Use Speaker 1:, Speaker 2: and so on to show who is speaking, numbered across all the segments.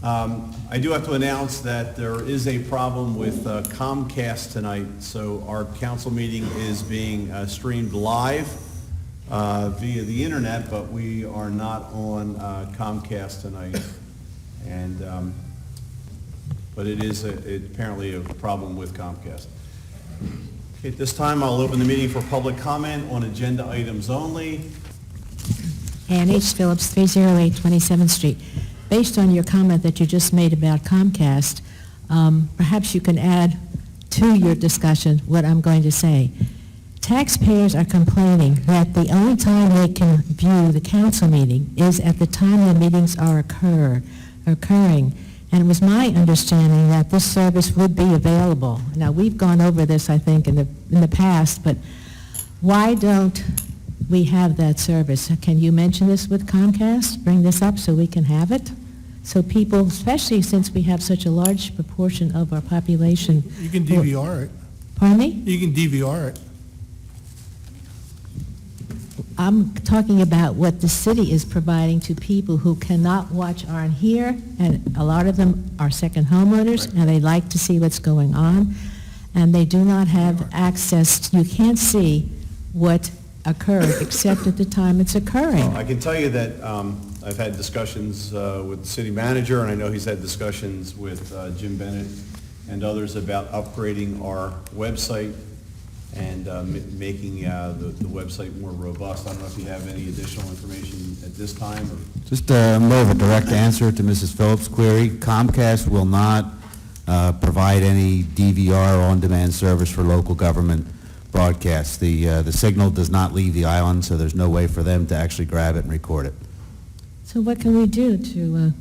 Speaker 1: I do have to announce that there is a problem with Comcast tonight, so our council meeting is being streamed live via the internet, but we are not on Comcast tonight. And but it is apparently a problem with Comcast. Okay, at this time, I'll open the meeting for public comment on agenda items only.
Speaker 2: Ann H. Phillips, 308 27th Street. Based on your comment that you just made about Comcast, perhaps you can add to your discussion what I'm going to say. Taxpayers are complaining that the only time they can view the council meeting is at the time the meetings are occurring. And it was my understanding that this service would be available. Now, we've gone over this, I think, in the past, but why don't we have that service? Can you mention this with Comcast? Bring this up so we can have it? So people, especially since we have such a large proportion of our population.
Speaker 3: You can DVR it.
Speaker 2: Pardon me?
Speaker 3: You can DVR it.
Speaker 2: I'm talking about what the city is providing to people who cannot watch on here, and a lot of them are second homeowners, and they like to see what's going on, and they do not have access. You can't see what occurred except at the time it's occurring.
Speaker 1: Well, I can tell you that I've had discussions with the city manager, and I know he's had discussions with Jim Bennett and others about upgrading our website and making the website more robust. I don't know if you have any additional information at this time. Or
Speaker 4: Just more of a direct answer to Mrs. Phillips' query. Comcast will not provide any DVR on-demand service for local government broadcasts. The signal does not leave the island, so there's no way for them to actually grab it and record it.
Speaker 2: So what can we do to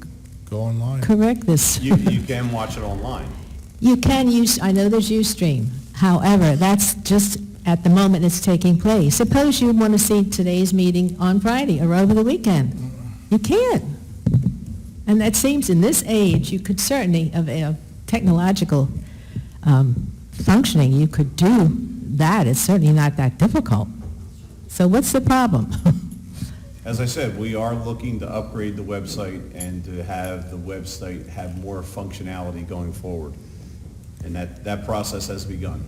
Speaker 3: Go online.
Speaker 2: correct this?
Speaker 1: you can watch it online.
Speaker 2: You can use, I know there's Ustream. However, that's just at the moment it's taking place. Suppose you want to see today's meeting on Friday or over the weekend. You can't. And that seems in this age, you could certainly, of technological functioning, you could do that. It's certainly not that difficult. So what's the problem?
Speaker 1: As I said, we are looking to upgrade the website and to have the website have more functionality going forward. And that process has begun.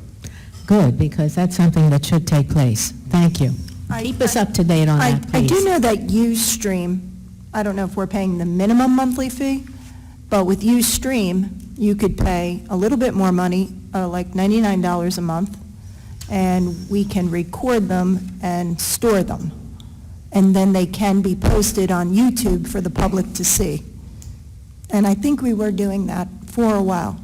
Speaker 2: Good, because that's something that should take place. Thank you. Keep us up to date on that,
Speaker 5: I
Speaker 2: please.
Speaker 5: do know that Ustream, I don't know if we're paying the minimum monthly fee, but with Ustream, you could pay a little bit more money, like $99 a month, and we can record them and store them. And then they can be posted on YouTube for the public to see. And I think we were doing that for a while.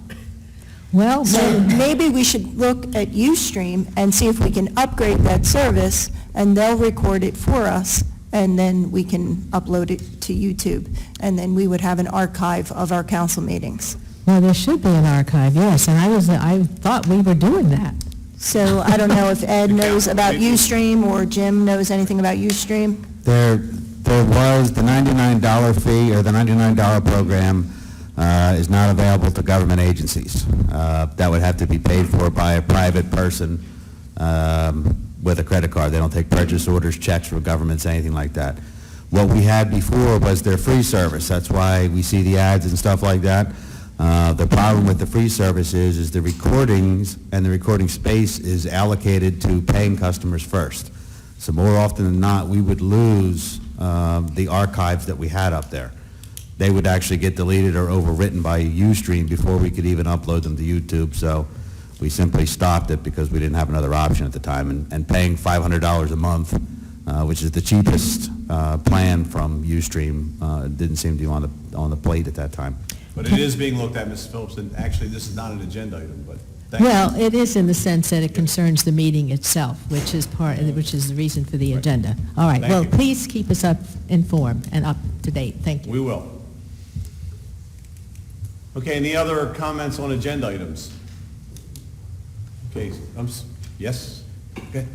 Speaker 2: Well,
Speaker 5: So maybe we should look at Ustream and see if we can upgrade that service, and they'll record it for us, and then we can upload it to YouTube. And then we would have an archive of our council meetings.
Speaker 2: well, there should be an archive, yes, and I thought we were doing that.
Speaker 5: So I don't know if Ed knows about Ustream or Jim knows anything about Ustream.
Speaker 4: There was the $99 fee, or the $99 program is not available to government agencies. That would have to be paid for by a private person with a credit card. They don't take purchase orders, checks from governments, anything like that. What we had before was their free service. That's why we see the ads and stuff like that. The problem with the free service is the recordings and the recording space is allocated to paying customers first. So more often than not, we would lose the archives that we had up there. They would actually get deleted or overwritten by Ustream before we could even upload them to YouTube. So we simply stopped it because we didn't have another option at the time. And paying $500 a month, which is the cheapest plan from Ustream, didn't seem to be on the plate at that time.
Speaker 1: But it is being looked at, Mrs. Phillips, and actually this is not an agenda item, but thank you.
Speaker 2: Well, it is in the sense that it concerns the meeting itself, which is the reason for the agenda. All right,
Speaker 1: Thank
Speaker 2: well,
Speaker 1: you.
Speaker 2: please keep us informed and up to date. Thank you.
Speaker 1: We will. Okay, any other comments on agenda items? Okay, yes? Okay.